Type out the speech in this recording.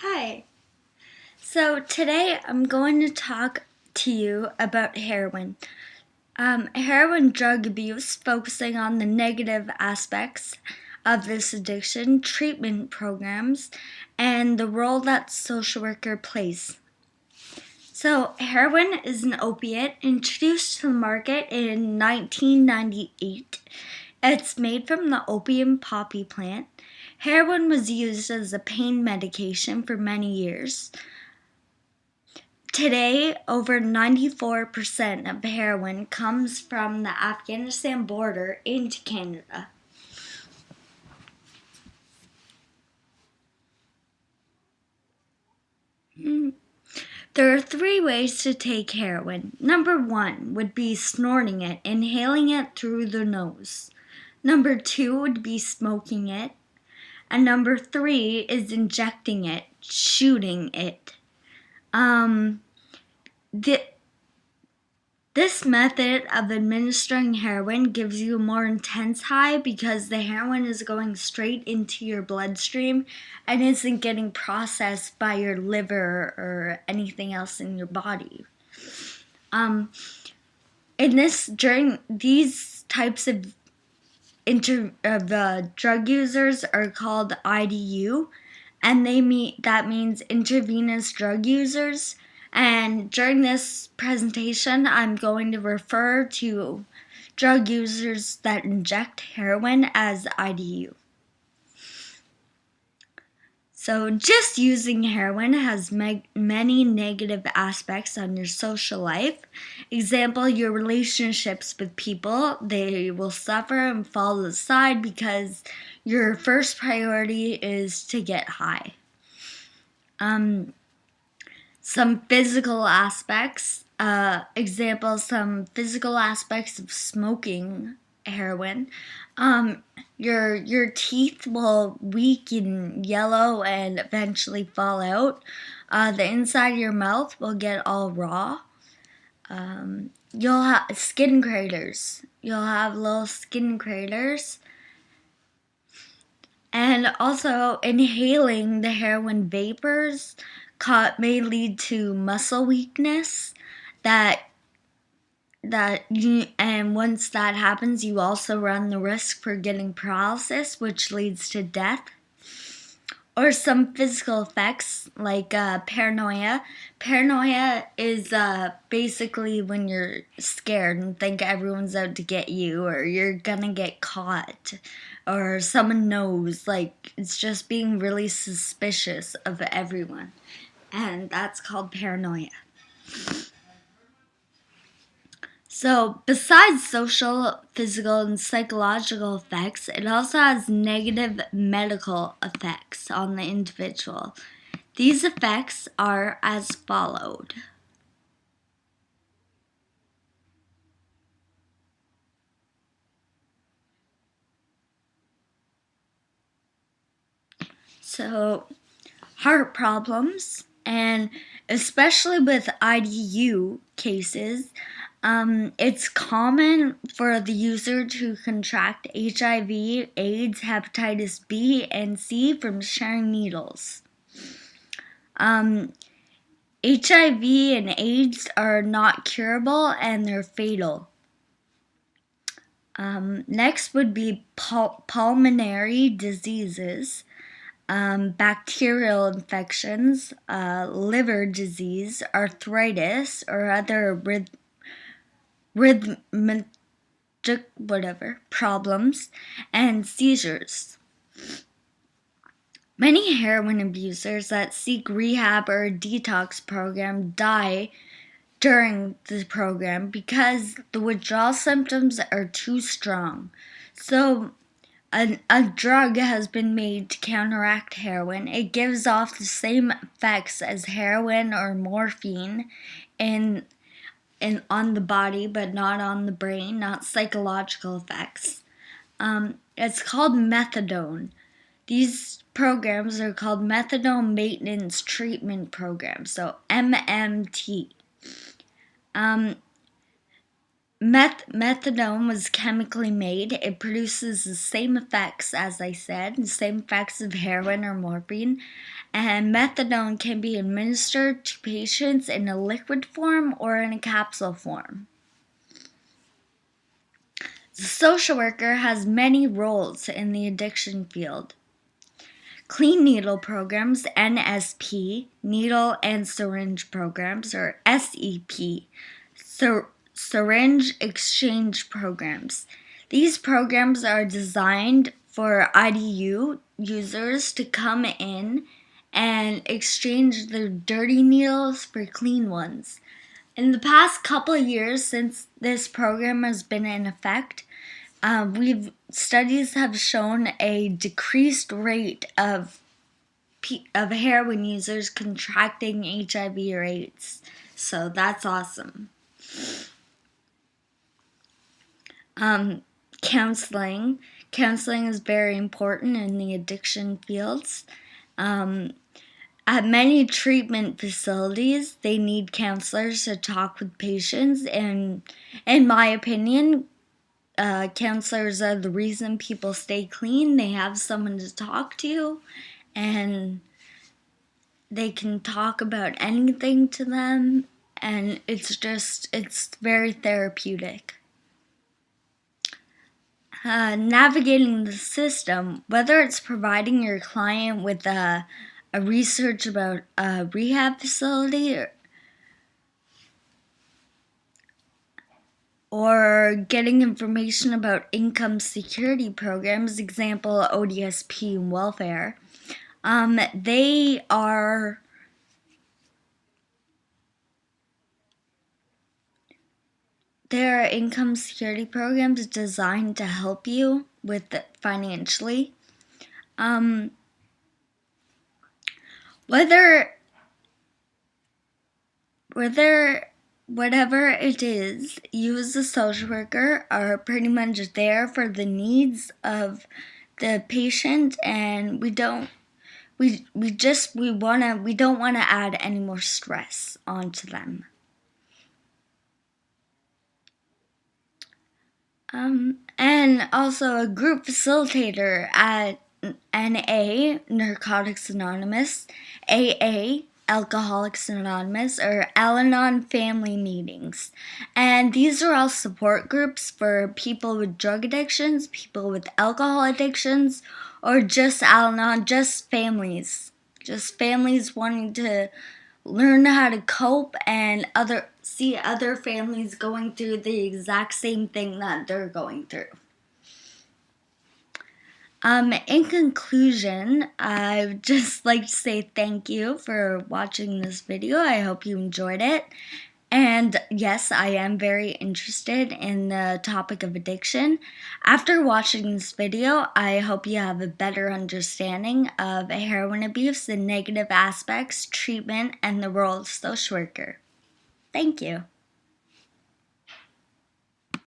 Hi. So today I'm going to talk to you about heroin. Heroin drug abuse, focusing on the negative aspects of this addiction, treatment programs, and the role that social worker plays. So, heroin is an opiate introduced to the market in 1998. It's made from the opium poppy plant. Heroin was used as a pain medication for many years. Today, over 94% of heroin comes from the Afghanistan border into Canada. There are three ways to take heroin. Number one would be snorting it, inhaling it through the nose. Number two would be smoking it. And number three is injecting it, shooting it. This method of administering heroin gives you a more intense high because the heroin is going straight into your bloodstream and isn't getting processed by your liver or anything else in your body. During these types of drug users are called IDU, and that means intravenous drug users. And during this presentation, I'm going to refer to drug users that inject heroin as IDU. So just using heroin has many negative aspects on your social life. Example, your relationships with people, they will suffer and fall aside because your first priority is to get high. Some physical aspects, some physical aspects of smoking heroin. Your teeth will weaken, yellow, and eventually fall out. The inside of your mouth will get all raw. You'll have skin craters. You'll have little skin craters. And also, inhaling the heroin vapors may lead to muscle weakness. And once that happens, you also run the risk for getting paralysis, which leads to death. Or some physical effects like paranoia. Paranoia is basically when you're scared and think everyone's out to get you, or you're gonna get caught, or someone knows. Like, it's just being really suspicious of everyone. And that's called paranoia. So, besides social, physical, and psychological effects, it also has negative medical effects on the individual. These effects are as followed. So, heart problems, and especially with IDU cases, it's common for the user to contract HIV, AIDS, hepatitis B, and C from sharing needles. HIV and AIDS are not curable and they're fatal. Next would be pulmonary diseases, bacterial infections, liver disease, arthritis, or other rhythmic problems, and seizures. Many heroin abusers that seek rehab or a detox program die during the program because the withdrawal symptoms are too strong. So a drug has been made to counteract heroin. It gives off the same effects as heroin or morphine on the body, but not on the brain, not psychological effects. It's called methadone. These programs are called methadone maintenance treatment programs, so MMT. Methadone was chemically made. It produces the same effects, as I said, the same effects of heroin or morphine, and methadone can be administered to patients in a liquid form or in a capsule form. The social worker has many roles in the addiction field. Clean needle programs, NSP, needle and syringe programs, or SEP, syringe exchange programs. These programs are designed for IDU users to come in and exchange their dirty needles for clean ones. In the past couple of years since this program has been in effect, studies have shown a decreased rate of heroin users contracting HIV or AIDS. So that's awesome. Counseling. Counseling is very important in the addiction fields. At many treatment facilities, they need counselors to talk with patients, and in my opinion, counselors are the reason people stay clean. They have someone to talk to, and they can talk about anything to them, and it's very therapeutic. Navigating the system, whether it's providing your client with a research about a rehab facility or getting information about income security programs, example ODSP and welfare, there are income security programs designed to help you with it financially. Whatever it is, you as a social worker are pretty much there for the needs of the patient, and we don't want to add any more stress onto them. And also a group facilitator at NA, Narcotics Anonymous, AA, Alcoholics Anonymous, or Al-Anon family meetings. And these are all support groups for people with drug addictions, people with alcohol addictions, or just Al-Anon, just families wanting to learn how to cope and see other families going through the exact same thing that they're going through. In conclusion, I would just like to say thank you for watching this video. I hope you enjoyed it. And yes, I am very interested in the topic of addiction. After watching this video, I hope you have a better understanding of heroin abuse, the negative aspects, treatment, and the role of social worker. Thank you.